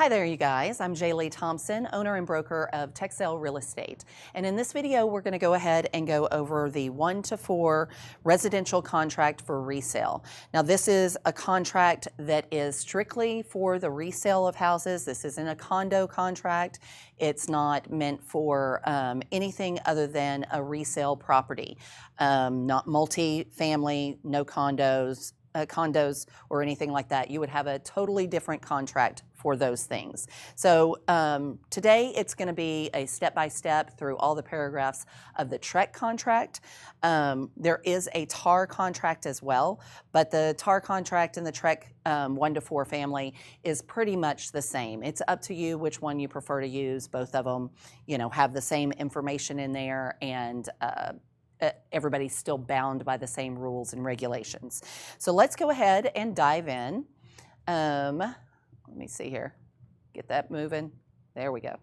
Hi there, you guys. I'm JLee Thompson, owner and broker of Texel Real Estate. And in this video, we're going to go ahead and go over the 1 to 4 residential contract for resale. Now, this is a contract that is strictly for the resale of houses. This isn't a condo contract. It's not meant for anything other than a resale property. Not multi-family, no condos or anything like that. You would have a totally different contract for those things. So today it's going to be a step-by-step through all the paragraphs of the TREC contract. There is a TAR contract as well, but the TAR contract and the TREC 1 to 4 family is pretty much the same. It's up to you which one you prefer to use. Both of them, have the same information in there, and everybody's still bound by the same rules and regulations. So let's go ahead and dive in. Let me see here, get that moving. There we go.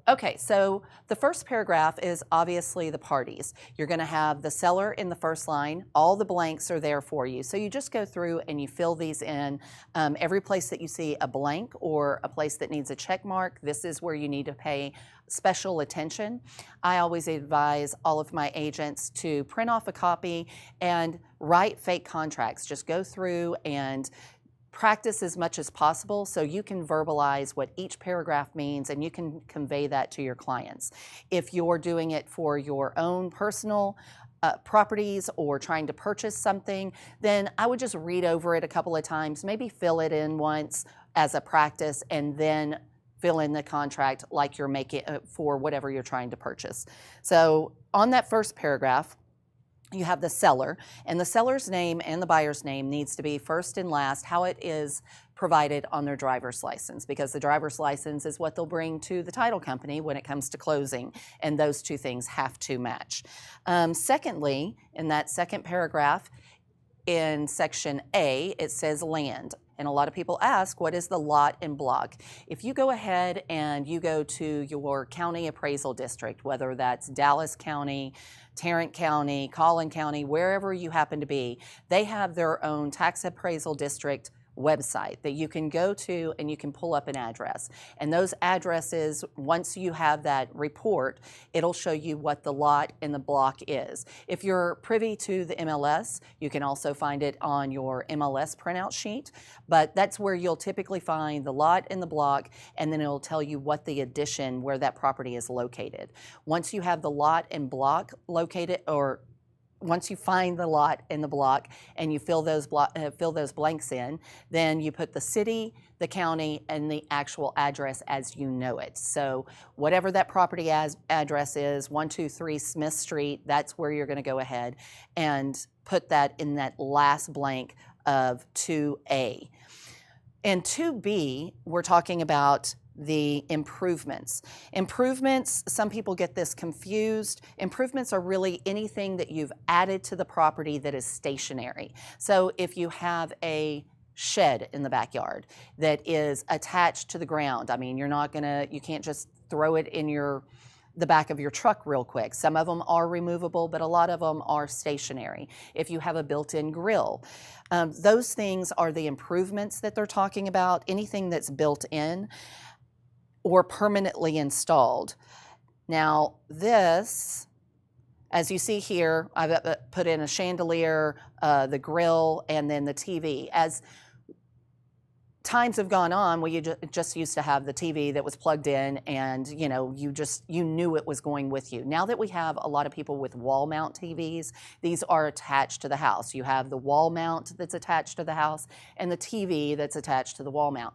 Okay, so the first paragraph is obviously the parties. You're going to have the seller in the first line. All the blanks are there for you. So you just go through and you fill these in. Every place that you see a blank or a place that needs a check mark, this is where you need to pay special attention. I always advise all of my agents to print off a copy and write fake contracts. Just go through and practice as much as possible so you can verbalize what each paragraph means and you can convey that to your clients. If you're doing it for your own personal properties or trying to purchase something, then I would just read over it a couple of times, maybe fill it in once as a practice, and then fill in the contract like you're making for whatever you're trying to purchase. So on that first paragraph, you have the seller, and the seller's name and the buyer's name needs to be first and last how it is provided on their driver's license, because the driver's license is what they'll bring to the title company when it comes to closing, and those two things have to match. Secondly, in that second paragraph, in section A, it says land. And a lot of people ask, what is the lot and block? If you go ahead and you go to your county appraisal district, whether that's Dallas County, Tarrant County, Collin County, wherever you happen to be, they have their own tax appraisal district website that you can go to and you can pull up an address. And those addresses, once you have that report, it'll show you what the lot and the block is. If you're privy to the MLS, you can also find it on your MLS printout sheet, but that's where you'll typically find the lot and the block, and then it'll tell you what the addition, where that property is located. Once you have the lot and block located, or once you find the lot in the block and you fill those blanks in, then you put the city, the county, and the actual address as you know it. So whatever that property address is, 123 Smith Street, that's where you're going to go ahead and put that in that last blank of 2A. And 2B, we're talking about the improvements. Improvements, some people get this confused. Improvements are really anything that you've added to the property that is stationary. So if you have a shed in the backyard that is attached to the ground, I mean, you can't just throw it in the back of your truck real quick. Some of them are removable, but a lot of them are stationary. If you have a built-in grill, those things are the improvements that they're talking about, anything that's built in or permanently installed. Now this, as you see here, I've put in a chandelier, the grill, and then the TV. As times have gone on, you just used to have the TV that was plugged in, and you knew it was going with you. Now that we have a lot of people with wall mount TVs, these are attached to the house. You have the wall mount that's attached to the house and the TV that's attached to the wall mount.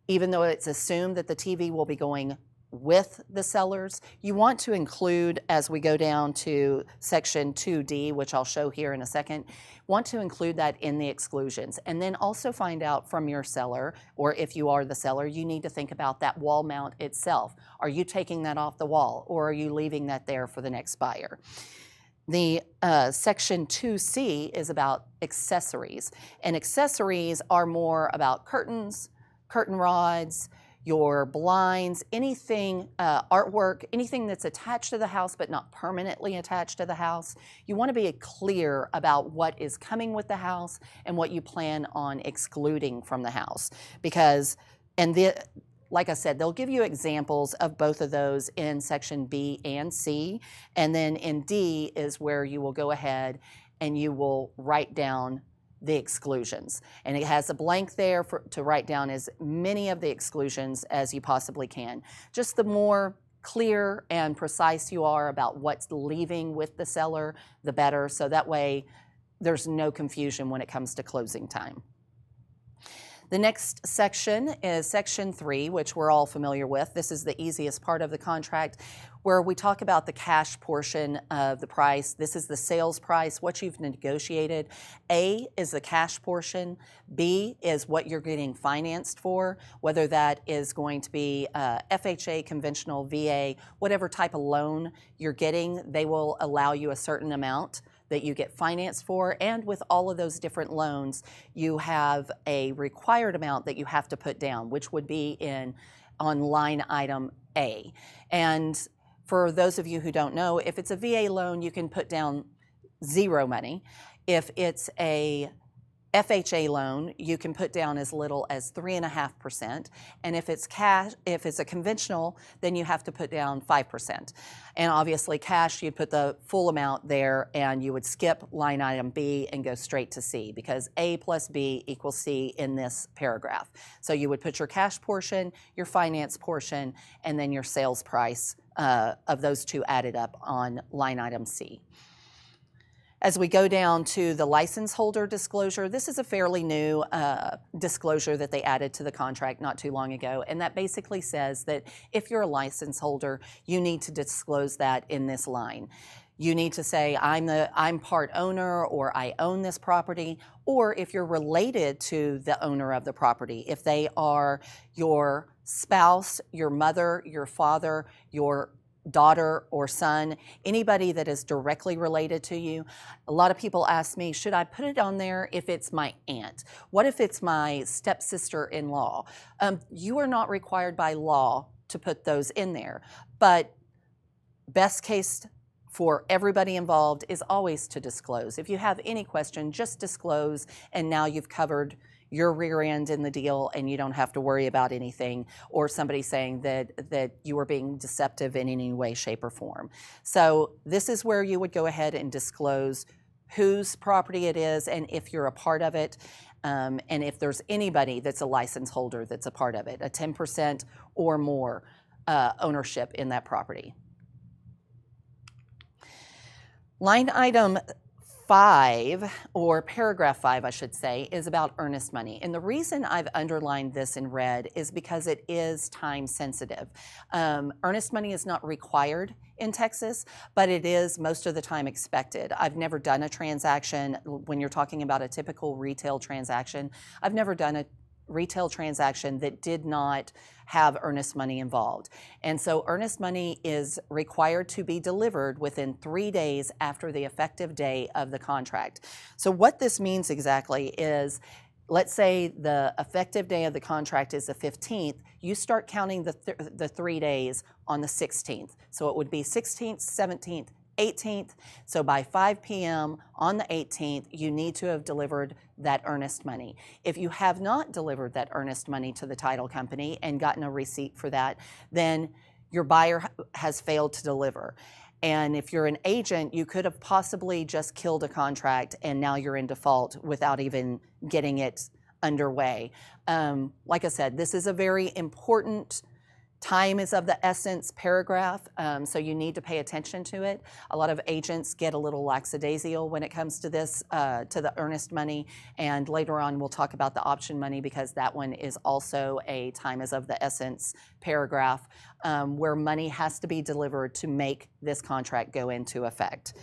Even though it's assumed that the TV will be going with the sellers, you want to include, as we go down to section 2D, which I'll show here in a second, want to include that in the exclusions. And then also find out from your seller, or if you are the seller, you need to think about that wall mount itself. Are you taking that off the wall, or are you leaving that there for the next buyer? The section 2C is about accessories, and accessories are more about curtains, curtain rods, your blinds, anything, artwork, anything that's attached to the house but not permanently attached to the house. You want to be clear about what is coming with the house and what you plan on excluding from the house, because And like I said, they'll give you examples of both of those in section B and C. And then in D is where you will go ahead and you will write down the exclusions. And it has a blank there to write down as many of the exclusions as you possibly can. Just the more clear and precise you are about what's leaving with the seller, the better. So that way there's no confusion when it comes to closing time. The next section is section 3, which we're all familiar with. This is the easiest part of the contract, where we talk about the cash portion of the price. This is the sales price, what you've negotiated. A is the cash portion. B is what you're getting financed for, whether that is going to be FHA, conventional, VA, whatever type of loan you're getting, they will allow you a certain amount that you get financed for. And with all of those different loans, you have a required amount that you have to put down, which would be on line item A. And for those of you who don't know, if it's a VA loan, you can put down zero money. If it's a FHA loan, you can put down as little as 3.5%. And if it's cash, if it's a conventional, then you have to put down 5%. And obviously cash, you'd put the full amount there and you would skip line item B and go straight to C, because A plus B equals C in this paragraph. So you would put your cash portion, your finance portion, and then your sales price of those two added up on line item C. As we go down to the license holder disclosure, this is a fairly new disclosure that they added to the contract not too long ago, and that basically says that if you're a license holder, you need to disclose that in this line. You need to say, I'm part owner, or I own this property, or if you're related to the owner of the property, if they are your spouse, your mother, your father, your daughter or son, anybody that is directly related to you. A lot of people ask me, should I put it on there if it's my aunt? What if it's my stepsister-in-law? You are not required by law to put those in there, but best case for everybody involved is always to disclose. If you have any question, just disclose, and now you've covered your rear end in the deal and you don't have to worry about anything, or somebody saying that you were being deceptive in any way, shape, or form. So this is where you would go ahead and disclose whose property it is and if you're a part of it, and if there's anybody that's a license holder that's a part of it, a 10% or more ownership in that property. Line item 5, or paragraph 5, I should say, is about earnest money. And the reason I've underlined this in red is because it is time sensitive. Earnest money is not required in Texas, but it is most of the time expected. I've never done a transaction, when you're talking about a typical retail transaction, I've never done a retail transaction that did not have earnest money involved. And so earnest money is required to be delivered within 3 days after the effective day of the contract. So what this means exactly is, let's say the effective day of the contract is the 15th, you start counting the 3 days on the 16th. So it would be 16th, 17th, 18th. So by 5 p.m. on the 18th, you need to have delivered that earnest money. If you have not delivered that earnest money to the title company and gotten a receipt for that, then your buyer has failed to deliver. And if you're an agent, you could have possibly just killed a contract and now you're in default without even getting it underway. Like I said, this is a very important time is of the essence paragraph, so you need to pay attention to it. A lot of agents get a little lackadaisical when it comes to this, to the earnest money, and later on we'll talk about the option money, because that one is also a time is of the essence paragraph, where money has to be delivered to make this contract go into effect.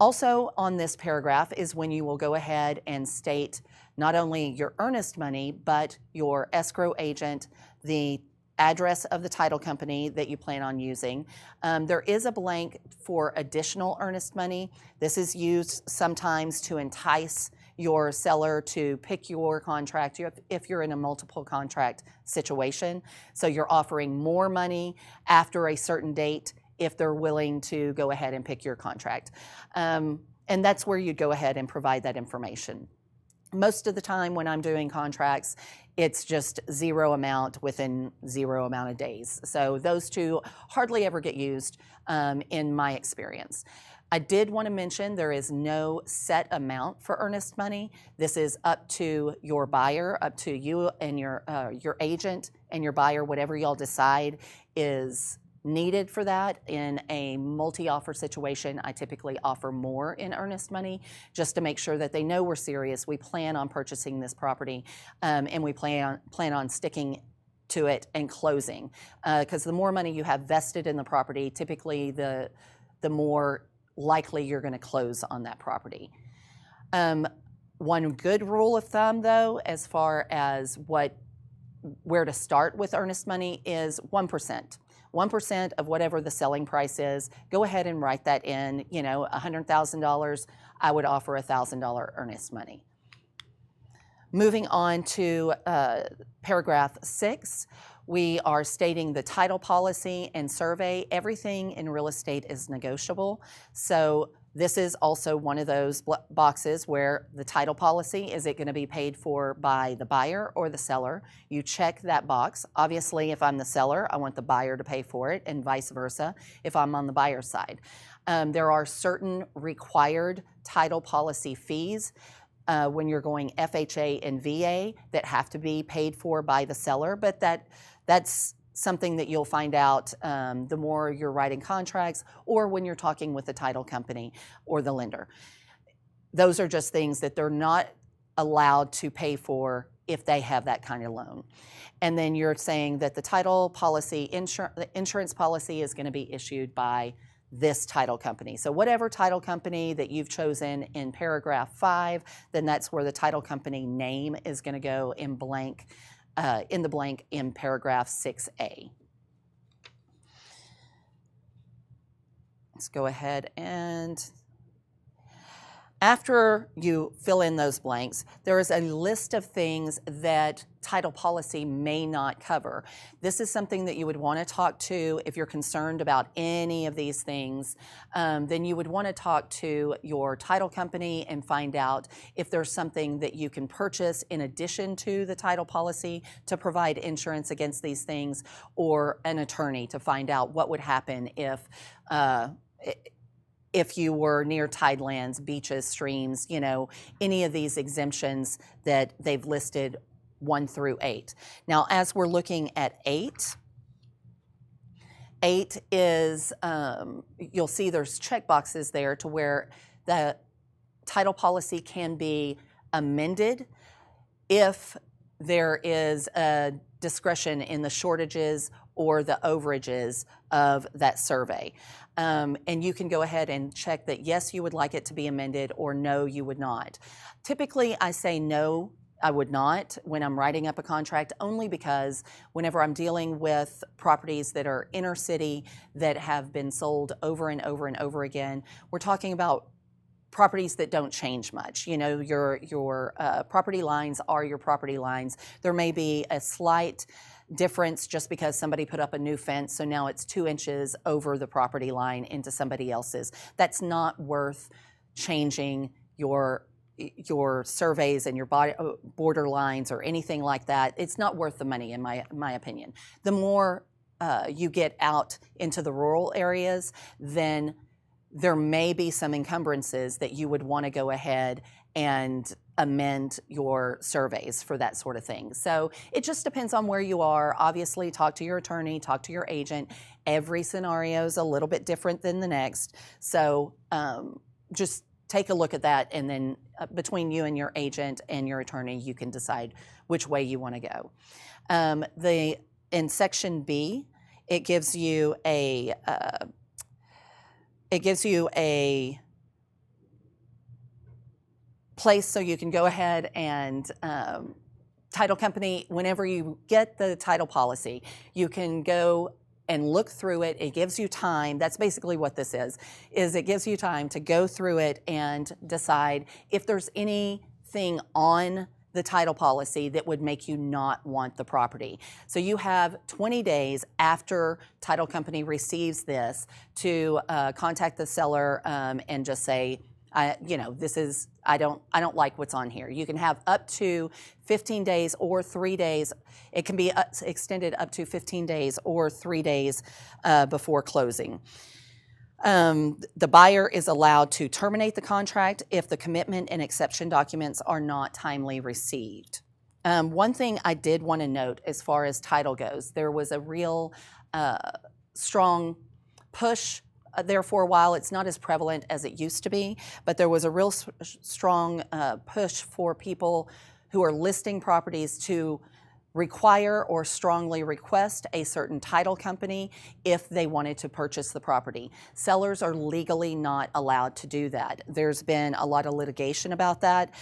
Also on this paragraph is when you will go ahead and state not only your earnest money, but your escrow agent, the address of the title company that you plan on using. There is a blank for additional earnest money. This is used sometimes to entice your seller to pick your contract if you're in a multiple contract situation. So you're offering more money after a certain date if they're willing to go ahead and pick your contract. And that's where you go ahead and provide that information. Most of the time when I'm doing contracts, it's just zero amount within zero amount of days. So those two hardly ever get used in my experience. I did want to mention there is no set amount for earnest money. This is up to your buyer, up to you and your agent and your buyer, whatever y'all decide is needed for that. In a multi-offer situation, I typically offer more in earnest money just to make sure that they know we're serious. We plan on purchasing this property, and we plan on sticking to it and closing. Because the more money you have vested in the property, typically the more likely you're going to close on that property. One good rule of thumb, though, as far as where to start with earnest money is 1%. 1% of whatever the selling price is. Go ahead and write that in. You know, $100,000, I would offer $1,000 earnest money. Moving on to paragraph 6. We are stating the title policy and survey. Everything in real estate is negotiable. So this is also one of those boxes where the title policy, is it going to be paid for by the buyer or the seller? You check that box. Obviously, if I'm the seller, I want the buyer to pay for it, and vice versa if I'm on the buyer side. There are certain required title policy fees when you're going FHA and VA that have to be paid for by the seller, but that's something that you'll find out the more you're writing contracts or when you're talking with the title company or the lender. Those are just things that they're not allowed to pay for if they have that kind of loan. And then you're saying that the title policy, the insurance policy is going to be issued by this title company. So whatever title company that you've chosen in paragraph 5, then that's where the title company name is going to go in blank. In the blank in paragraph 6A. Let's go ahead and after you fill in those blanks, there is a list of things that title policy may not cover. This is something that you would want to talk to if you're concerned about any of these things. Then you would want to talk to your title company and find out if there's something that you can purchase in addition to the title policy to provide insurance against these things, or an attorney to find out what would happen if you were near tidelands, beaches, streams, you know, any of these exemptions that they've listed 1 through 8. Now, as we're looking at 8 is, you'll see there's check boxes there to where the title policy can be amended if there is a discretion in the shortages or the overages of that survey. And you can go ahead and check that yes, you would like it to be amended, or no, you would not. Typically, I say no, I would not when I'm writing up a contract, only because whenever I'm dealing with properties that are inner city that have been sold over and over and over again, we're talking about properties that don't change much. You know, your property lines are your property lines. There may be a slight difference just because somebody put up a new fence, so now it's 2 inches over the property line into somebody else's. That's not worth changing your surveys and your border lines or anything like that. It's not worth the money, in my opinion. The more you get out into the rural areas, then there may be some encumbrances that you would want to go ahead and amend your surveys for that sort of thing. So it just depends on where you are. Obviously, talk to your attorney, talk to your agent. Every scenario is a little bit different than the next. So just take a look at that, and then between you and your agent and your attorney, you can decide which way you want to go. In section B, it gives you a place so you can go ahead and title company, whenever you get the title policy, you can go and look through it. It gives you time. That's basically what this is it gives you time to go through it and decide if there's anything on the title policy that would make you not want the property. So you have 20 days after title company receives this to contact the seller and just say, I don't like what's on here. You can have up to 15 days or 3 days. It can be extended up to 15 days or 3 days before closing. The buyer is allowed to terminate the contract if the commitment and exception documents are not timely received. One thing I did want to note as far as title goes, there was a real strong push there for a while. It's not as prevalent as it used to be, but there was a real strong push for people who are listing properties to require or strongly request a certain title company if they wanted to purchase the property. Sellers are legally not allowed to do that. There's been a lot of litigation about that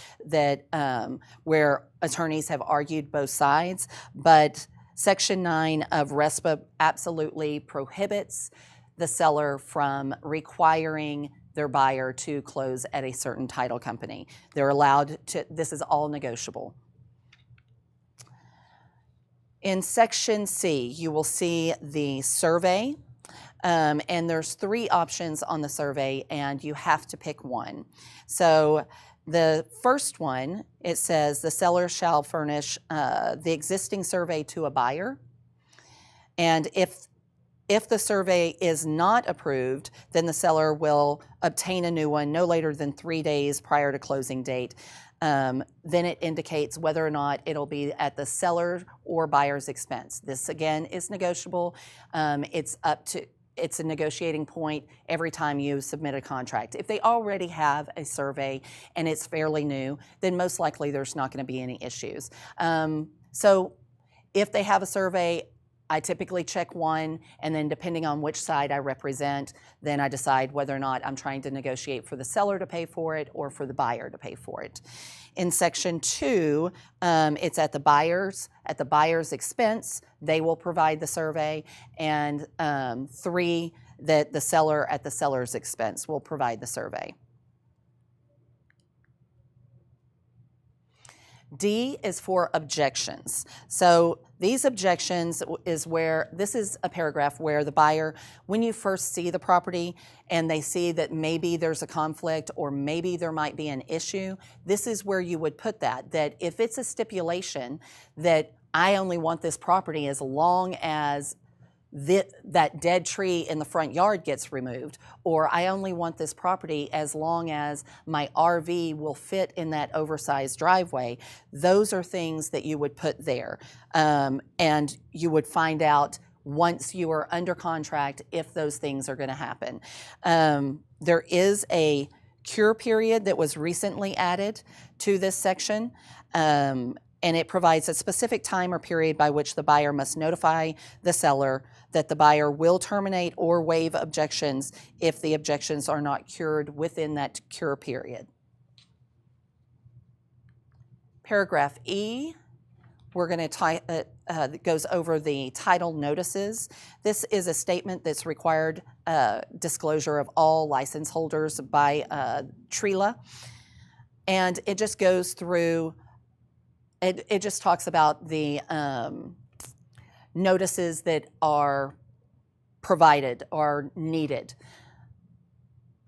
where attorneys have argued both sides, but Section 9 of RESPA absolutely prohibits the seller from requiring their buyer to close at a certain title company. They're allowed to, this is all negotiable. In Section C, you will see the survey, and there's 3 options on the survey, and you have to pick one. So the first one, it says the seller shall furnish the existing survey to a buyer, and if the survey is not approved, then the seller will obtain a new one no later than 3 days prior to closing date. Then it indicates whether or not it'll be at the seller or buyer's expense. This again is negotiable. It's a negotiating point every time you submit a contract. If they already have a survey and it's fairly new, then most likely there's not going to be any issues. So if they have a survey, I typically check one, and then depending on which side I represent, then I decide whether or not I'm trying to negotiate for the seller to pay for it or for the buyer to pay for it. In Section 2, it's at the buyer's expense. They will provide the survey, and 3, that the seller at the seller's expense will provide the survey. D is for objections. So these objections is where, this is a paragraph where the buyer, when you first see the property and they see that maybe there's a conflict or maybe there might be an issue, this is where you would put that if it's a stipulation that I only want this property as long as that dead tree in the front yard gets removed, or I only want this property as long as my RV will fit in that oversized driveway. Those are things that you would put there, and you would find out once you are under contract if those things are going to happen. There is a cure period that was recently added to this section, and it provides a specific time or period by which the buyer must notify the seller that the buyer will terminate or waive objections if the objections are not cured within that cure period. Paragraph E, we're going to goes over the title notices. This is a statement that's required disclosure of all license holders by JLee, and it just goes through. It just talks about the notices that are provided or needed,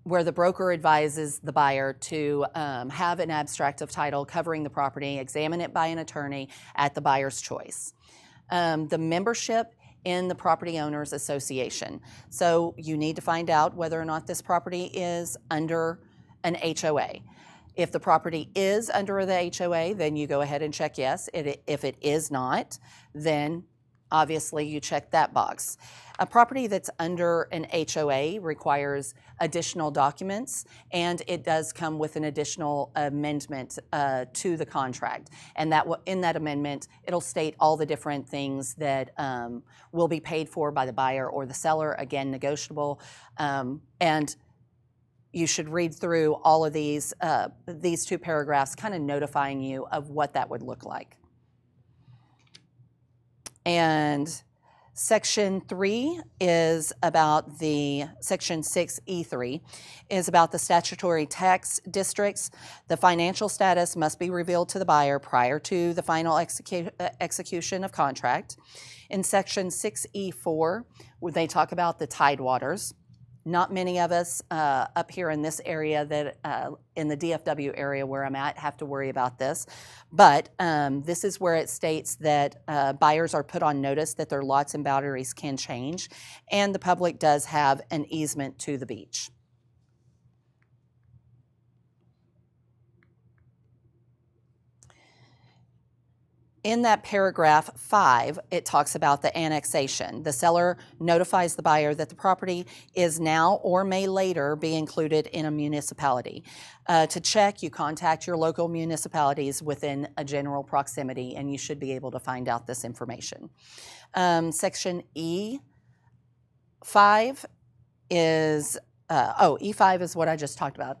where the broker advises the buyer to have an abstract of title covering the property, examine it by an attorney at the buyer's choice. The membership in the Property Owners Association. So you need to find out whether or not this property is under an HOA. If the property is under the HOA, then you go ahead and check yes. If it is not, then obviously you check that box. A property that's under an HOA requires additional documents, and it does come with an additional amendment to the contract. And that in that amendment, it'll state all the different things that will be paid for by the buyer or the seller, again, negotiable. And you should read through all of these 2 paragraphs, kind of notifying you of what that would look like. And Section 3 is about Section 6E3 is about the statutory tax districts. The financial status must be revealed to the buyer prior to the final execution of contract. In Section 6E4, they talk about the tidewaters. Not many of us up here in this area that in the DFW area where I'm at have to worry about this, but this is where it states that buyers are put on notice that their lots and boundaries can change, and the public does have an easement to the beach. In that paragraph 5, it talks about the annexation. The seller notifies the buyer that the property is now or may later be included in a municipality. To check, you contact your local municipalities within a general proximity, and you should be able to find out this information. Section E5 is, E5 is what I just talked about.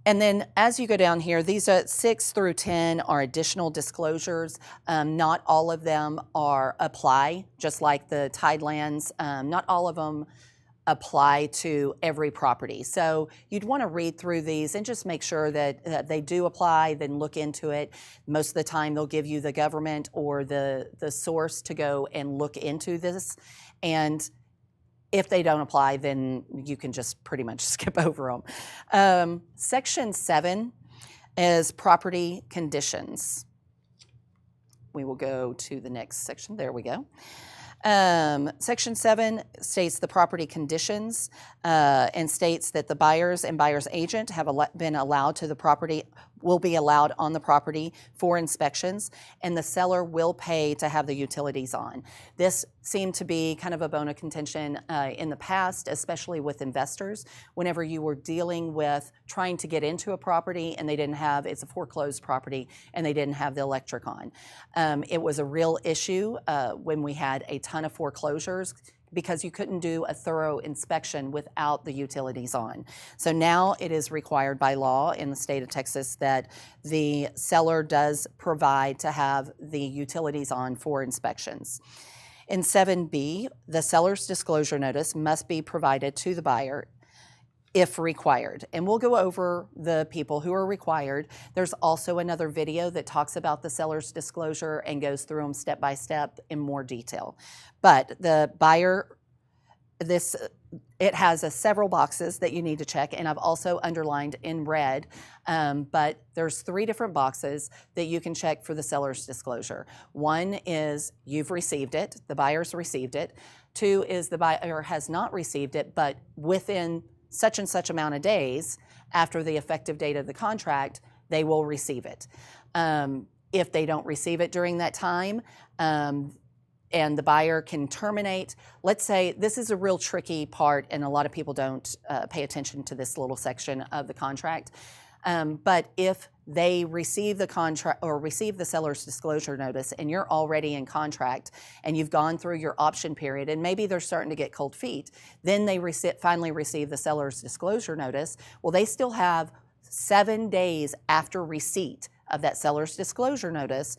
And then as you go down here, these 6 through 10 are additional disclosures. Not all of them apply, just like the tidelands. Not all of them apply to every property. So you'd want to read through these and just make sure that they do apply, then look into it. Most of the time they'll give you the government or the source to go and look into this. And if they don't apply, then you can just pretty much skip over them. Section 7 is property conditions. We will go to the next section. There we go. Section 7 states the property conditions and states that the buyers and buyer's agent have been allowed to the property, will be allowed on the property for inspections, and the seller will pay to have the utilities on. This seemed to be kind of a bone of contention in the past, especially with investors. Whenever you were dealing with trying to get into a property and they didn't have, it's a foreclosed property, and they didn't have the electric on. It was a real issue when we had a ton of foreclosures, because you couldn't do a thorough inspection without the utilities on. So now it is required by law in the state of Texas that the seller does provide to have the utilities on for inspections. In 7B, the seller's disclosure notice must be provided to the buyer if required. And we'll go over the people who are required. There's also another video that talks about the seller's disclosure and goes through them step by step in more detail. But the buyer, it has several boxes that you need to check, and I've also underlined in red, but there's 3 different boxes that you can check for the seller's disclosure. 1 is you've received it, the buyer's received it. 2 is the buyer has not received it, but within such and such amount of days after the effective date of the contract, they will receive it. If they don't receive it during that time, and the buyer can terminate, let's say, this is a real tricky part, and a lot of people don't pay attention to this little section of the contract. But if they receive the contract or receive the seller's disclosure notice and you're already in contract and you've gone through your option period and maybe they're starting to get cold feet, then they finally receive the seller's disclosure notice. Well, they still have 7 days after receipt of that seller's disclosure notice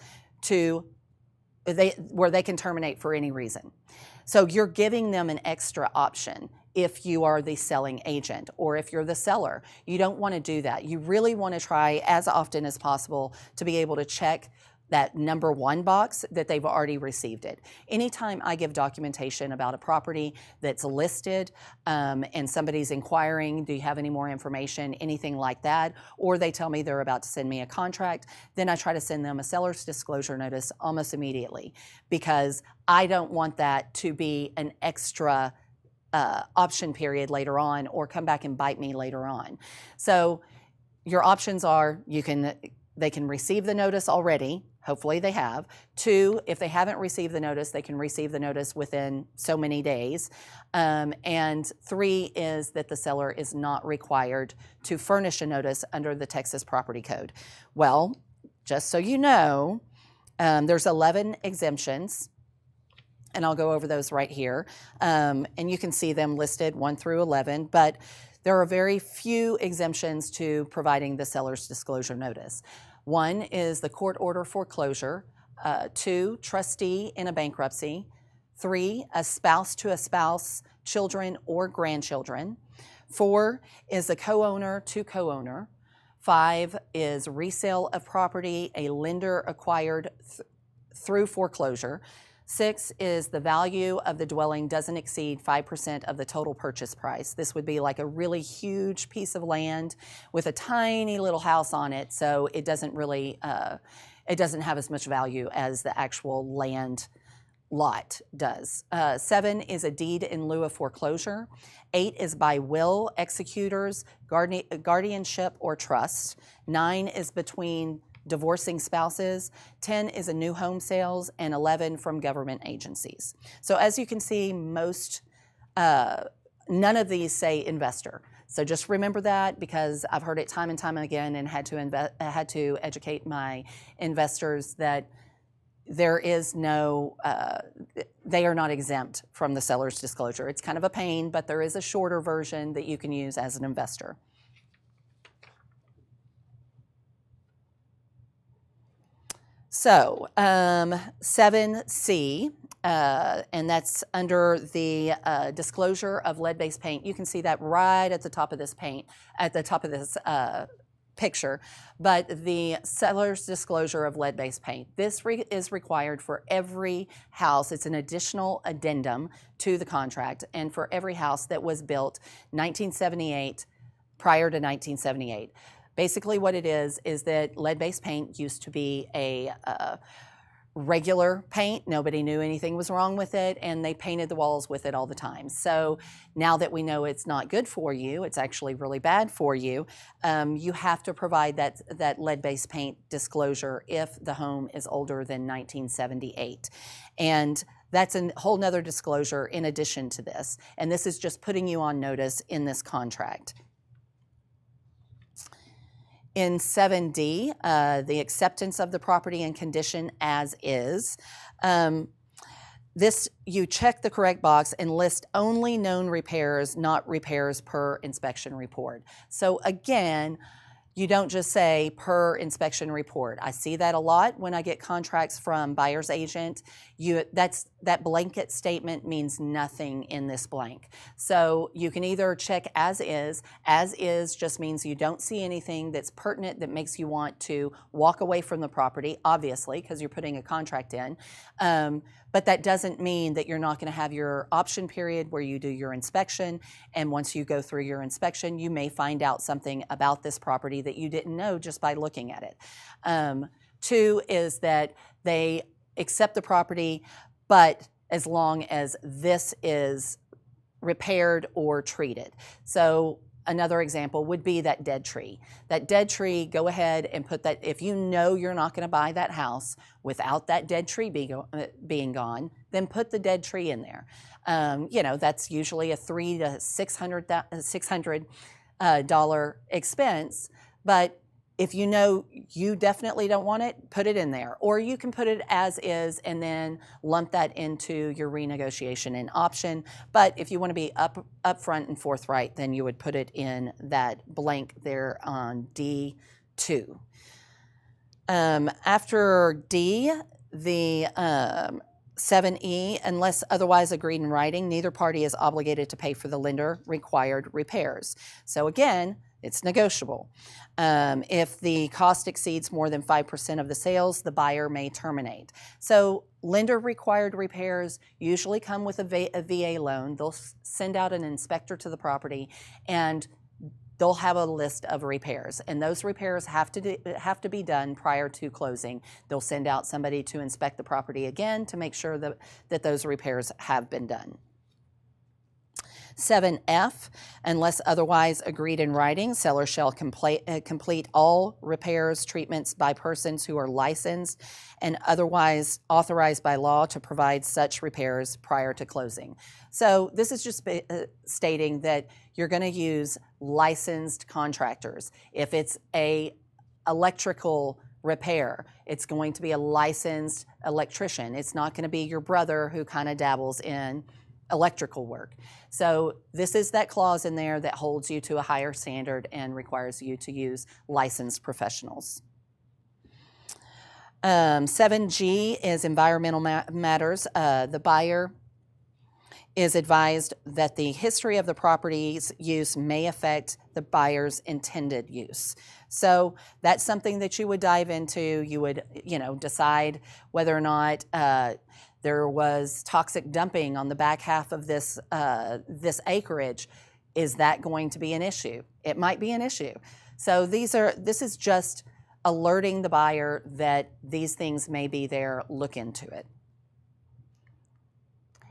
where they can terminate for any reason. So you're giving them an extra option if you are the selling agent or if you're the seller. You don't want to do that. You really want to try as often as possible to be able to check that number 1 box that they've already received it. Anytime I give documentation about a property that's listed and somebody's inquiring, do you have any more information, anything like that, or they tell me they're about to send me a contract, then I try to send them a seller's disclosure notice almost immediately, because I don't want that to be an extra option period later on or come back and bite me later on. So your options are they can receive the notice already. Hopefully they have. 2, if they haven't received the notice, they can receive the notice within so many days. And 3 is that the seller is not required to furnish a notice under the Texas Property Code. Well, just so you know, there's 11 exemptions, and I'll go over those right here. And you can see them listed 1 through 11, but there are very few exemptions to providing the seller's disclosure notice. 1 is the court order foreclosure. 2, trustee in a bankruptcy. 3, a spouse to a spouse, children or grandchildren. 4 is a co-owner to co-owner. 5 is resale of property a lender acquired through foreclosure. 6 is the value of the dwelling doesn't exceed 5% of the total purchase price. This would be like a really huge piece of land with a tiny little house on it, so it doesn't really, it doesn't have as much value as the actual land lot does. 7 is a deed in lieu of foreclosure. 8 is by will, executors, guardianship, or trust. 9 is between divorcing spouses. 10 is a new home sales, and 11 from government agencies. So as you can see, most, none of these say investor. So just remember that, because I've heard it time and time again and had to educate my investors that there is no, they are not exempt from the seller's disclosure. It's kind of a pain, but there is a shorter version that you can use as an investor. So 7C, and that's under the disclosure of lead-based paint. You can see that right at the top of this picture, but the seller's disclosure of lead-based paint. This is required for every house. It's an additional addendum to the contract, and for every house that was built 1978 prior to 1978. Basically what it is that lead-based paint used to be a regular paint. Nobody knew anything was wrong with it, and they painted the walls with it all the time. So now that we know it's not good for you, it's actually really bad for you, you have to provide that lead-based paint disclosure if the home is older than 1978. And that's a whole nother disclosure in addition to this. And this is just putting you on notice in this contract. In 7D, the acceptance of the property and condition as is. This, you check the correct box and list only known repairs, not repairs per inspection report. So again, you don't just say per inspection report. I see that a lot when I get contracts from buyer's agent. That blanket statement means nothing in this blank. So you can either check as is. As is just means you don't see anything that's pertinent that makes you want to walk away from the property, obviously, because you're putting a contract in. But that doesn't mean that you're not going to have your option period where you do your inspection, and once you go through your inspection, you may find out something about this property that you didn't know just by looking at it. 2 is that they accept the property, but as long as this is repaired or treated. So another example would be that dead tree. That dead tree, go ahead and put that, if you know you're not going to buy that house without that dead tree being gone, then put the dead tree in there. You know, that's usually a $300 to $600 expense, but if you know you definitely don't want it, put it in there. Or you can put it as is and then lump that into your renegotiation and option. But if you want to be upfront and forthright, then you would put it in that blank there on D2. After D, the 7E, unless otherwise agreed in writing, neither party is obligated to pay for the lender required repairs. So again, it's negotiable. If the cost exceeds more than 5% of the sales, the buyer may terminate. So lender required repairs usually come with a VA loan. They'll send out an inspector to the property, and they'll have a list of repairs, and those repairs have to be done prior to closing. They'll send out somebody to inspect the property again to make sure that those repairs have been done. 7F, unless otherwise agreed in writing, seller shall complete all repairs, treatments by persons who are licensed and otherwise authorized by law to provide such repairs prior to closing. So this is just stating that you're going to use licensed contractors. If it's a electrical repair, it's going to be a licensed electrician. It's not going to be your brother who kind of dabbles in electrical work. So this is that clause in there that holds you to a higher standard and requires you to use licensed professionals. 7G is environmental matters. The buyer is advised that the history of the property's use may affect the buyer's intended use. So that's something that you would dive into. You would, decide whether or not there was toxic dumping on the back half of this, this acreage. Is that going to be an issue? It might be an issue. So this is just alerting the buyer that these things may be there. Look into it.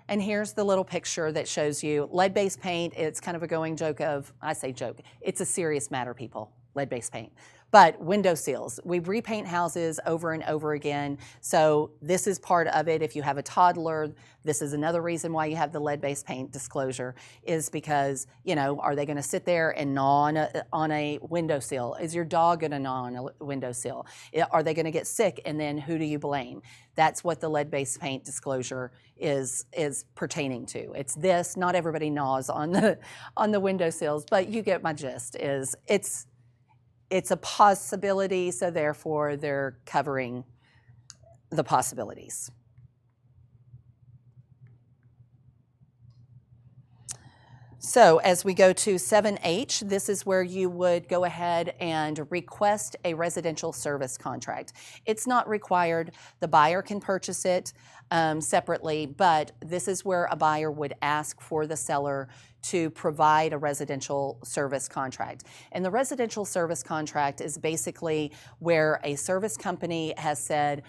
And here's the little picture that shows you lead-based paint. It's kind of a going joke of, I say joke, it's a serious matter, people, lead-based paint. But window seals, we repaint houses over and over again. So this is part of it. If you have a toddler, this is another reason why you have the lead-based paint disclosure, is because, you know, are they going to sit there and gnaw on a window sill? Is your dog going to gnaw on a window sill? Are they going to get sick? And then who do you blame? That's what the lead-based paint disclosure is pertaining to. It's this. Not everybody gnaws on the window sills, but you get my gist. It's a possibility, so therefore they're covering the possibilities. So as we go to 7H, this is where you would go ahead and request a residential service contract. It's not required. The buyer can purchase it separately, but this is where a buyer would ask for the seller to provide a residential service contract. And the residential service contract is basically where a service company has said,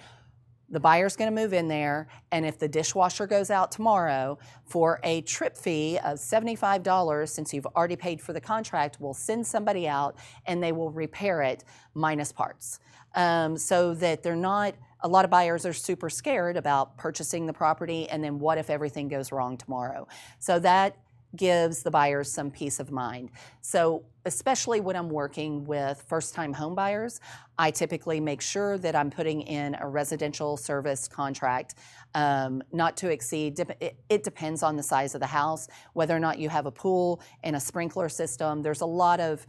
the buyer's going to move in there, and if the dishwasher goes out tomorrow, for a trip fee of $75, since you've already paid for the contract, we'll send somebody out and they will repair it minus parts. So that they're not, a lot of buyers are super scared about purchasing the property, and then what if everything goes wrong tomorrow? So that gives the buyers some peace of mind. So especially when I'm working with first-time home buyers, I typically make sure that I'm putting in a residential service contract, not to exceed, it depends on the size of the house, whether or not you have a pool and a sprinkler system. There's a lot of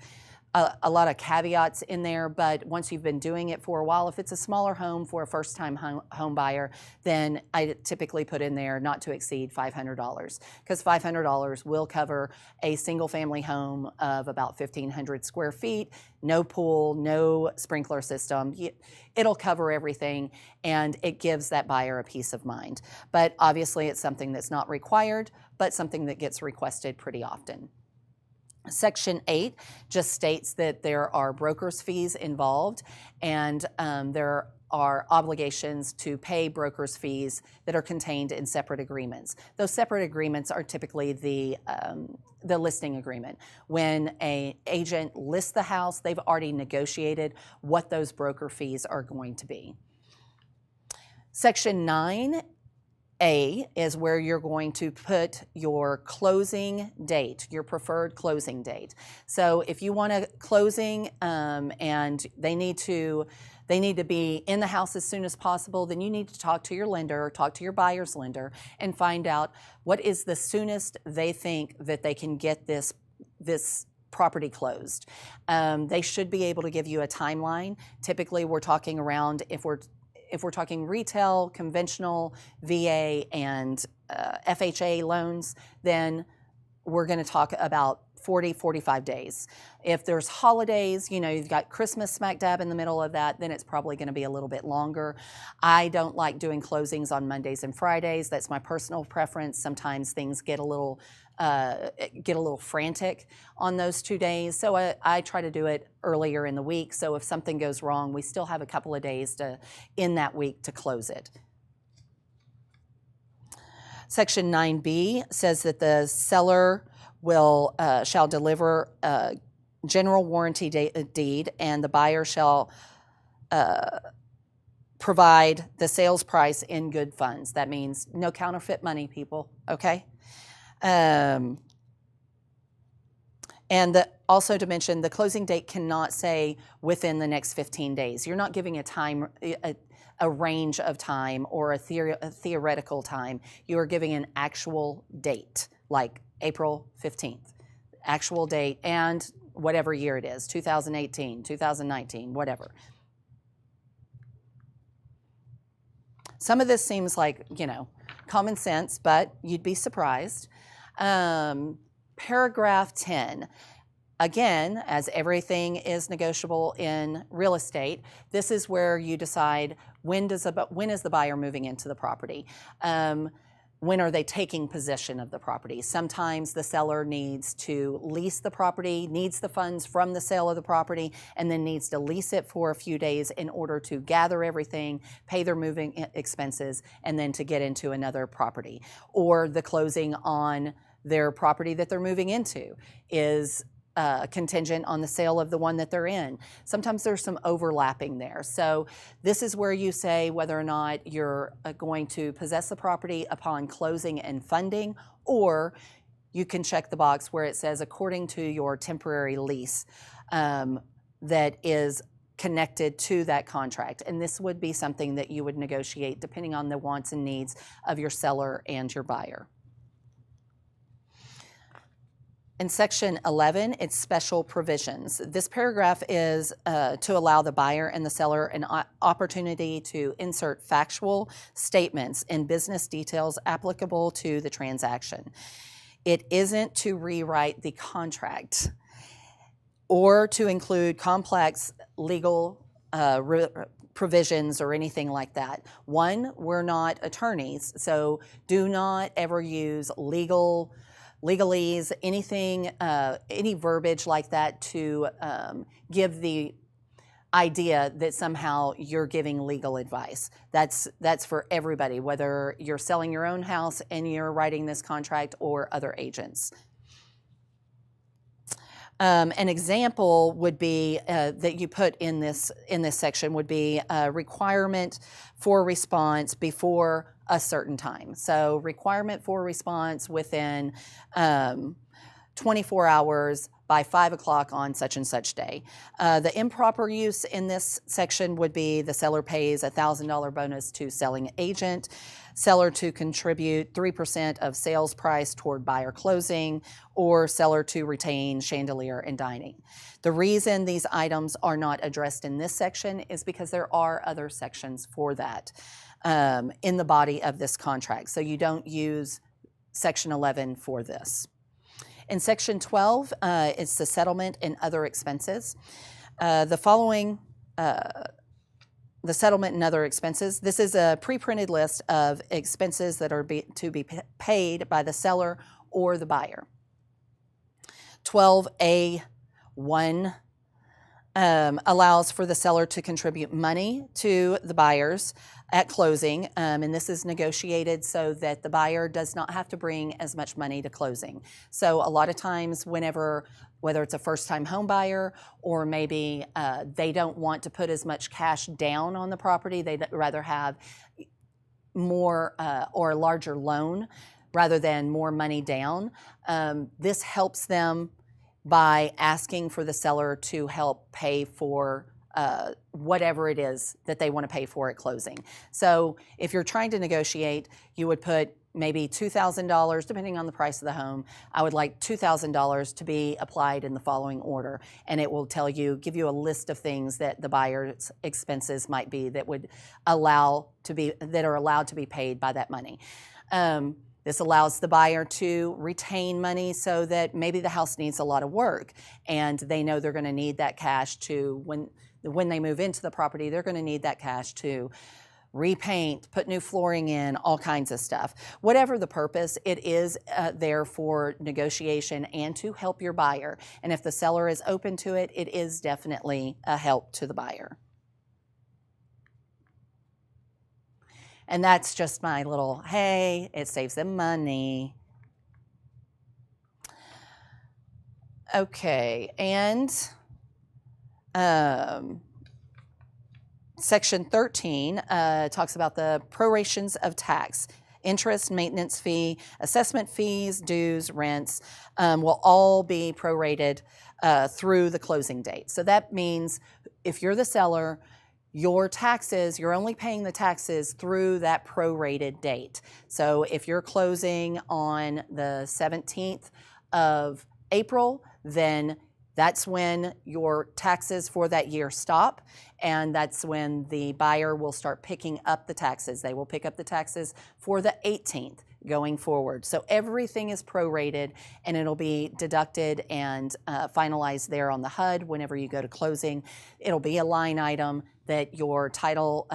caveats in there, but once you've been doing it for a while, if it's a smaller home for a first-time home buyer, then I typically put in there not to exceed $500, because $500 will cover a single-family home of about 1,500 square feet, no pool, no sprinkler system. It'll cover everything, and it gives that buyer a peace of mind. But obviously, it's something that's not required, but something that gets requested pretty often. Section 8 just states that there are broker's fees involved, and there are obligations to pay broker's fees that are contained in separate agreements. Those separate agreements are typically the listing agreement. When an agent lists the house, they've already negotiated what those broker fees are going to be. Section 9A is where you're going to put your closing date, your preferred closing date. So if you want a closing and they need to be in the house as soon as possible, then you need to talk to your lender or talk to your buyer's lender and find out what is the soonest they think that they can get this property closed. They should be able to give you a timeline. Typically, we're talking around, if we're talking retail, conventional, VA, and FHA loans, then we're going to talk about 40, 45 days. If there's holidays, you know, you've got Christmas smack dab in the middle of that, then it's probably going to be a little bit longer. I don't like doing closings on Mondays and Fridays. That's my personal preference. Sometimes things get a little frantic on those 2 days. So I try to do it earlier in the week. So if something goes wrong, we still have a couple of days in that week to close it. Section 9B says that the seller shall deliver a general warranty deed, and the buyer shall provide the sales price in good funds. That means no counterfeit money, people, okay? And also to mention, the closing date cannot say within the next 15 days. You're not giving a range of time or a theoretical time. You are giving an actual date, like April 15th, actual date, and whatever year it is, 2018, 2019, whatever. Some of this seems like, you know, common sense, but you'd be surprised. Paragraph 10. again, as everything is negotiable in real estate, this is where you decide when is the buyer moving into the property. When are they taking possession of the property? Sometimes the seller needs to lease the property, needs the funds from the sale of the property, and then needs to lease it for a few days in order to gather everything, pay their moving expenses, and then to get into another property. Or the closing on their property that they're moving into is contingent on the sale of the one that they're in. Sometimes there's some overlapping there. So this is where you say whether or not you're going to possess the property upon closing and funding, or you can check the box where it says according to your temporary lease that is connected to that contract. And this would be something that you would negotiate depending on the wants and needs of your seller and your buyer. In section 11, it's special provisions. This paragraph is to allow the buyer and the seller an opportunity to insert factual statements and business details applicable to the transaction. It isn't to rewrite the contract or to include complex legal provisions or anything like that. One, we're not attorneys, so do not ever use legalese, anything, any verbiage like that to give the idea that somehow you're giving legal advice. That's for everybody, whether you're selling your own house and you're writing this contract or other agents. An example would be that you put in this section would be a requirement for response before a certain time. So requirement for response within 24 hours by 5 o'clock on such and such day. The improper use in this section would be the seller pays a $1,000 bonus to selling agent, seller to contribute 3% of sales price toward buyer closing, or seller to retain chandelier and dining. The reason these items are not addressed in this section is because there are other sections for that in the body of this contract. So you don't use section 11 for this. In section 12, it's the settlement and other expenses. The settlement and other expenses. This is a pre-printed list of expenses that are to be paid by the seller or the buyer. 12A1 allows for the seller to contribute money to the buyers at closing, and this is negotiated so that the buyer does not have to bring as much money to closing. So a lot of times whether it's a first-time home buyer or maybe they don't want to put as much cash down on the property, they'd rather have more or a larger loan rather than more money down. This helps them by asking for the seller to help pay for whatever it is that they want to pay for at closing. So if you're trying to negotiate, you would put maybe $2,000, depending on the price of the home. I would like $2,000 to be applied in the following order, and it will give you a list of things that the buyer's expenses might be that are allowed to be paid by that money. This allows the buyer to retain money so that maybe the house needs a lot of work and they know they're going to need that cash to, when they move into the property, they're going to need that cash to repaint, put new flooring in, all kinds of stuff. Whatever the purpose, it is there for negotiation and to help your buyer. And if the seller is open to it, it is definitely a help to the buyer. And that's just my little, hey, it saves them money. Okay, and Section 13 talks about the prorations of tax. Interest, maintenance fee, assessment fees, dues, rents will all be prorated through the closing date. So that means if you're the seller, your taxes, you're only paying the taxes through that prorated date. So if you're closing on the 17th of April, then that's when your taxes for that year stop, and that's when the buyer will start picking up the taxes. They will pick up the taxes for the 18th. going forward. So everything is prorated, and it'll be deducted and finalized there on the HUD whenever you go to closing. It'll be a line item that your title,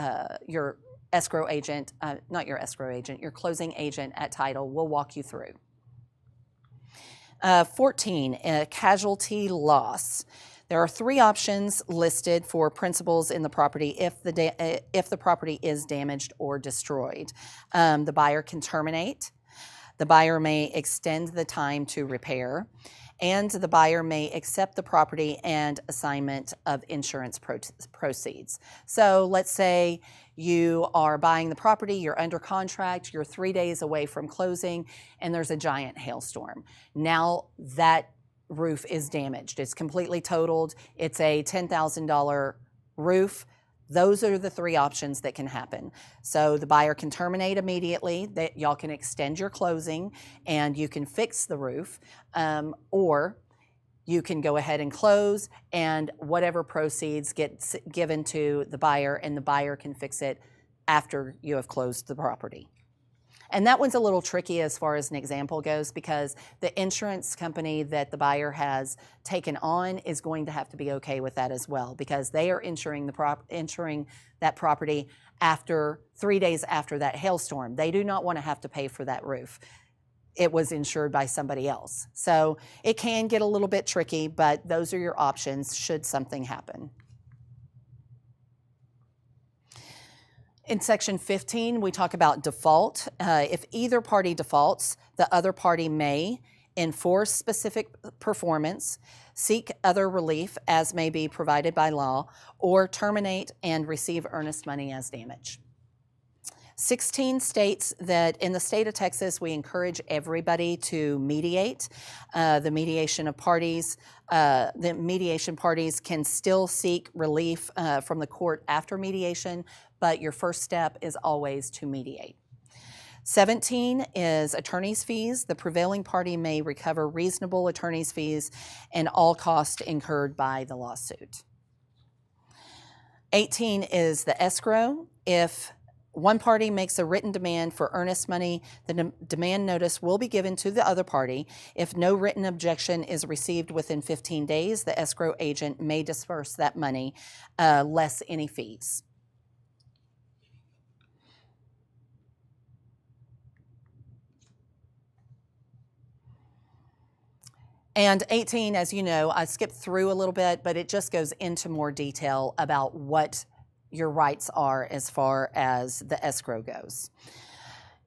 your escrow agent, not your escrow agent, your closing agent at title will walk you through. 14, casualty loss. There are 3 options listed for principals in the property if the property is damaged or destroyed. The buyer can terminate, the buyer may extend the time to repair, and the buyer may accept the property and assignment of insurance proceeds. So let's say you are buying the property, you're under contract, you're 3 days away from closing, and there's a giant hailstorm. Now that roof is damaged. It's completely totaled. It's a $10,000 roof. Those are the 3 options that can happen. So the buyer can terminate immediately, that y'all can extend your closing and you can fix the roof, or you can go ahead and close and whatever proceeds get given to the buyer, and the buyer can fix it after you have closed the property. And that one's a little tricky as far as an example goes, because the insurance company that the buyer has taken on is going to have to be okay with that as well, because they are insuring that property after 3 days after that hailstorm. They do not want to have to pay for that roof. It was insured by somebody else. So it can get a little bit tricky, but those are your options should something happen. In section 15, we talk about default. If either party defaults, the other party may enforce specific performance, seek other relief as may be provided by law, or terminate and receive earnest money as damage. 16 states that in the state of Texas, we encourage everybody to mediate. The mediation parties can still seek relief from the court after mediation, but your first step is always to mediate. 17 is attorney's fees. The prevailing party may recover reasonable attorney's fees and all costs incurred by the lawsuit. 18 is the escrow. If one party makes a written demand for earnest money, the demand notice will be given to the other party. If no written objection is received within 15 days, the escrow agent may disperse that money, less any fees. And 18, as you know, I skipped through a little bit, but it just goes into more detail about what your rights are as far as the escrow goes.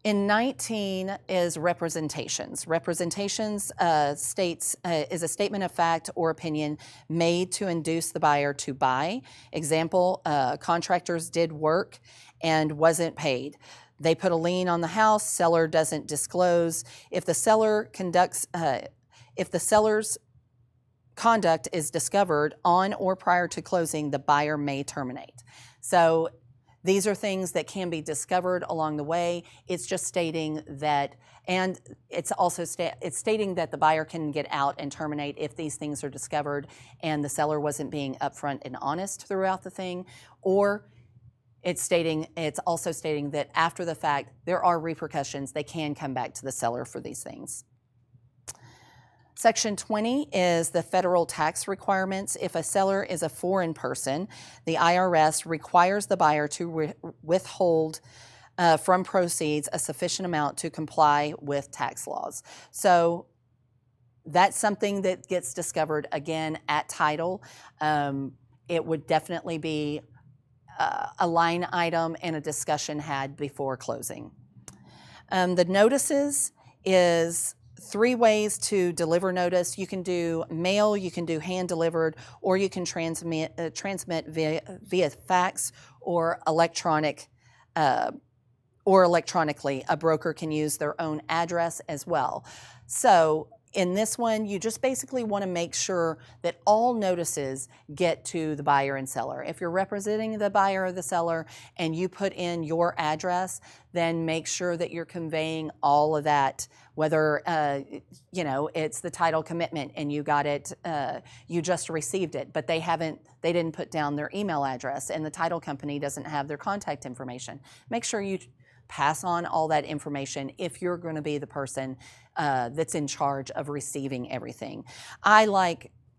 In 19 is representations. Representations is a statement of fact or opinion made to induce the buyer to buy. Example, contractors did work and wasn't paid. They put a lien on the house, seller doesn't disclose. If the seller's conduct is discovered on or prior to closing, the buyer may terminate. So these are things that can be discovered along the way. It's just stating that, and it's also stating that the buyer can get out and terminate if these things are discovered and the seller wasn't being upfront and honest throughout the thing, or it's also stating that after the fact, there are repercussions. They can come back to the seller for these things. Section 20 is the federal tax requirements. If a seller is a foreign person, the IRS requires the buyer to withhold from proceeds a sufficient amount to comply with tax laws. So that's something that gets discovered again at title. It would definitely be a line item and a discussion had before closing. The notices is 3 ways to deliver notice. You can do mail, you can do hand delivered, or you can transmit via fax or electronically. A broker can use their own address as well. So in this one, you just basically want to make sure that all notices get to the buyer and seller. If you're representing the buyer or the seller and you put in your address, then make sure that you're conveying all of that, whether it's the title commitment and you got it, you just received it, but they didn't put down their email address and the title company doesn't have their contact information. Make sure you pass on all that information if you're going to be the person that's in charge of receiving everything.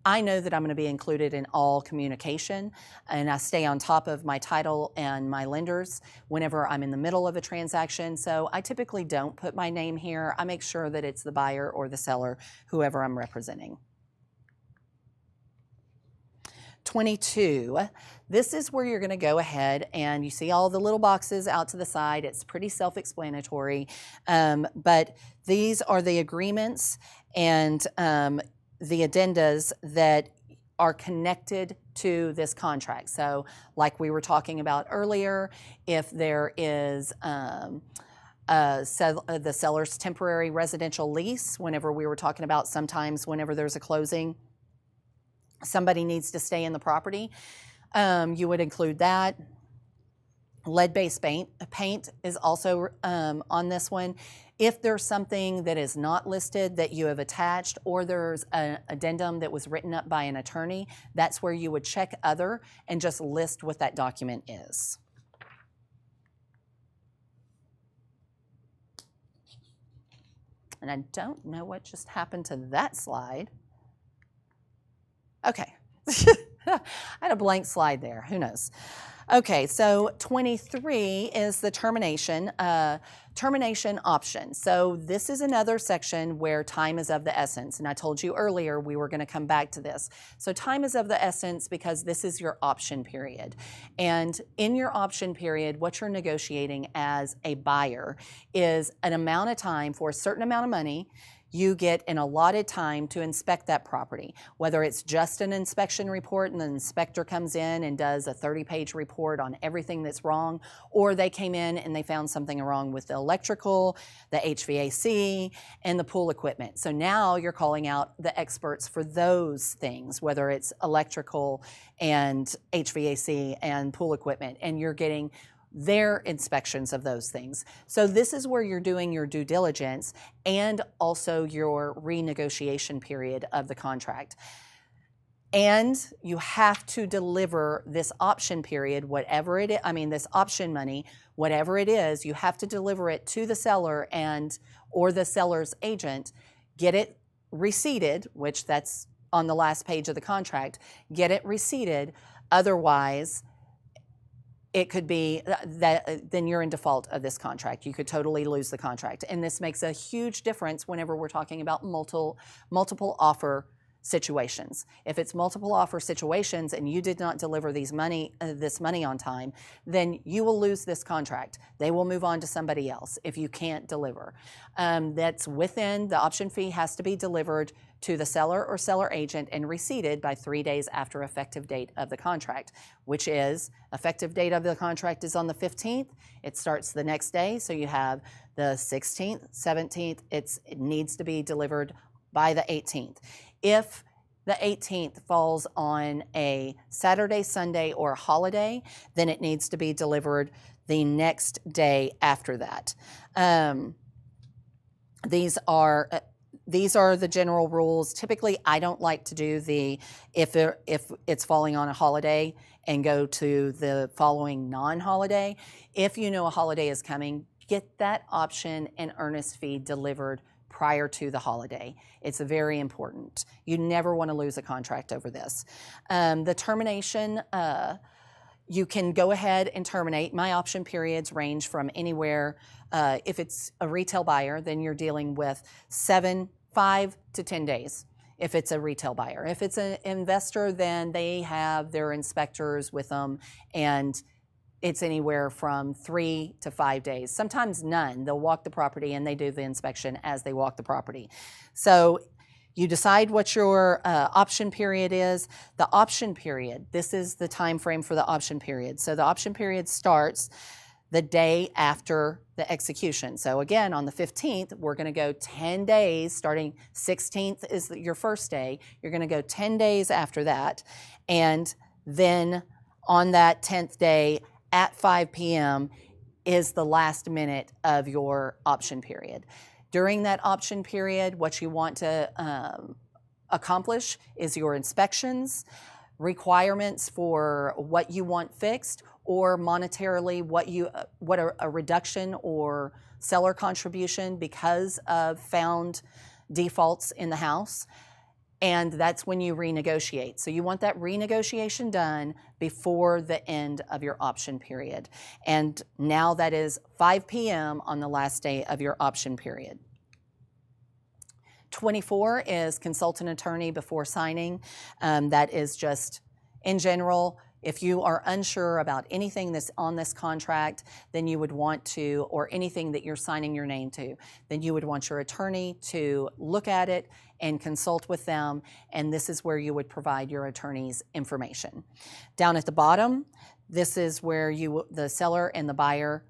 I know that I'm going to be included in all communication, and I stay on top of my title and my lenders whenever I'm in the middle of a transaction. So I typically don't put my name here. I make sure that it's the buyer or the seller, whoever I'm representing. 22, this is where you're going to go ahead and you see all the little boxes out to the side. It's pretty self-explanatory, but these are the agreements and the addendas that are connected to this contract. So like we were talking about earlier, if there is the seller's temporary residential lease, whenever we were talking about sometimes whenever there's a closing, somebody needs to stay in the property, you would include that. Lead-based paint is also on this one. If there's something that is not listed that you have attached, or there's an addendum that was written up by an attorney, that's where you would check other and just list what that document is. And I don't know what just happened to that slide. Okay. I had a blank slide there. Who knows? Okay, so 23 is the termination option. So this is another section where time is of the essence. And I told you earlier we were going to come back to this. So time is of the essence because this is your option period. And in your option period, what you're negotiating as a buyer is an amount of time for a certain amount of money. You get an allotted time to inspect that property, whether it's just an inspection report and the inspector comes in and does a 30-page report on everything that's wrong, or they came in and they found something wrong with the electrical, the HVAC, and the pool equipment. So now you're calling out the experts for those things, whether it's electrical and HVAC and pool equipment, and you're getting their inspections of those things. So this is where you're doing your due diligence and also your renegotiation period of the contract. And you have to deliver this option period, whatever it is, this option money, whatever it is, you have to deliver it to the seller or the seller's agent, get it receipted, which that's on the last page of the contract, get it receipted, otherwise it could be that then you're in default of this contract. You could totally lose the contract. And this makes a huge difference whenever we're talking about multiple offer situations. If it's multiple offer situations and you did not deliver this money on time, then you will lose this contract. They will move on to somebody else if you can't deliver. That's within, the option fee has to be delivered to the seller or seller agent and receipted by 3 days after effective date of the contract, which is effective date of the contract is on the 15th. It starts the next day. So you have the 16th, 17th. It needs to be delivered by the 18th. If the 18th falls on a Saturday, Sunday, or holiday, then it needs to be delivered the next day after that. These are the general rules. Typically, I don't like to do if it's falling on a holiday and go to the following non-holiday. If you know a holiday is coming, get that option and earnest fee delivered prior to the holiday. It's very important. You never want to lose a contract over this. The termination, you can go ahead and terminate. My option periods range from anywhere, if it's a retail buyer, then you're dealing with 5 to 10 days. If it's a retail buyer. If it's an investor, then they have their inspectors with them, and it's anywhere from 3 to 5 days, sometimes none. They'll walk the property and they do the inspection as they walk the property. So you decide what your option period is. The option period, this is the time frame for the option period. So the option period starts the day after the execution. So again, on the 15th, we're going to go 10 days, starting 16th is your first day. You're going to go 10 days after that. And then on that 10th day, at 5 p.m. is the last minute of your option period. During that option period, what you want to accomplish is your inspections, requirements for what you want fixed, or monetarily what a reduction or seller contribution because of found defaults in the house. And that's when you renegotiate. So you want that renegotiation done before the end of your option period. And now that is 5 p.m. on the last day of your option period. 24 is consult an attorney before signing. That is just, in general, if you are unsure about anything that's on this contract, then you would want to, or anything that you're signing your name to, then you would want your attorney to look at it and consult with them, and this is where you would provide your attorney's information. Down at the bottom, this is where the seller and the buyer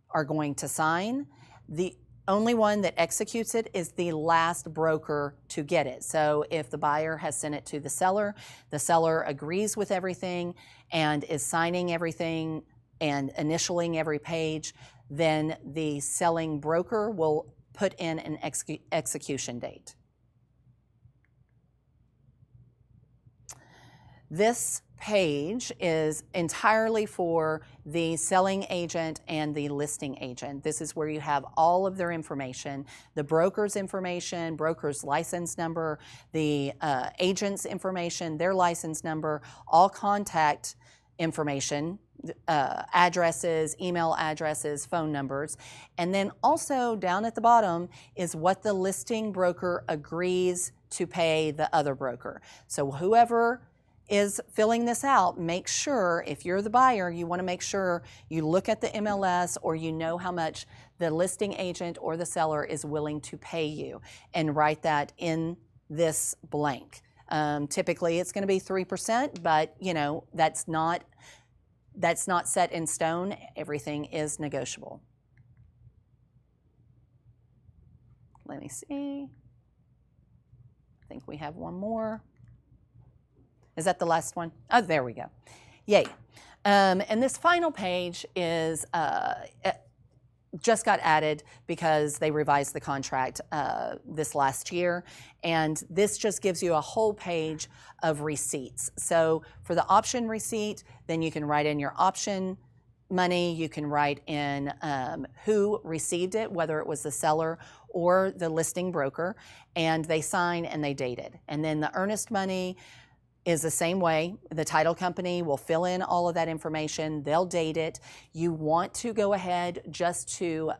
are going to sign. The only one that executes it is the last broker to get it. So if the buyer has sent it to the seller agrees with everything and is signing everything and initialing every page, then the selling broker will put in an execution date. This page is entirely for the selling agent and the listing agent. This is where you have all of their information, the broker's information, broker's license number, the agent's information, their license number, all contact information, addresses, email addresses, phone numbers. And then also down at the bottom is what the listing broker agrees to pay the other broker. So whoever is filling this out, make sure, if you're the buyer, you want to make sure you look at the MLS, or you know how much the listing agent or the seller is willing to pay you, and write that in this blank. Typically it's going to be 3%, but you know, that's not set in stone. Everything is negotiable. Let me see. I think we have one more. Is that the last one? Oh, there we go. Yay. And this final page is just got added because they revised the contract this last year. And this just gives you a whole page of receipts. So for the option receipt, then you can write in your option money. You can write in who received it, whether it was the seller or the listing broker, and they sign and they date it. And then the earnest money is the same way. The title company will fill in all of that information. They'll date it. You want to go ahead just to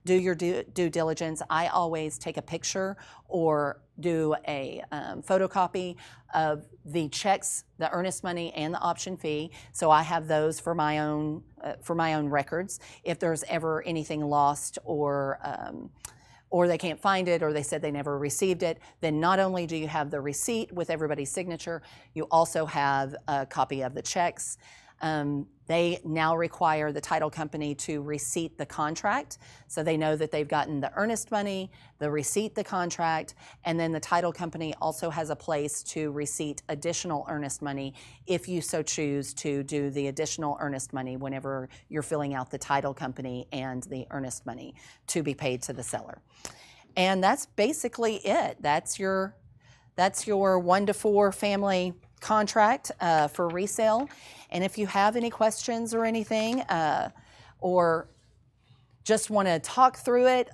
do your due diligence. I always take a picture or do a photocopy of the checks, the earnest money, and the option fee. So I have those for my own records. If there's ever anything lost, or they can't find it, or they said they never received it, then not only do you have the receipt with everybody's signature, you also have a copy of the checks. They now require the title company to receipt the contract, so they know that they've gotten the earnest money, the receipt, the contract, and then the title company also has a place to receipt additional earnest money if you so choose to do the additional earnest money whenever you're filling out the title company and the earnest money to be paid to the seller. And that's basically it. That's your 1 to 4 family contract for resale. And if you have any questions or anything, or just want to talk through it,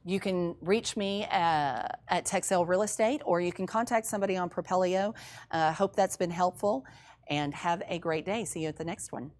you can reach me at Texel Real Estate, or you can contact somebody on Propelio. Hope that's been helpful, and have a great day. See you at the next one.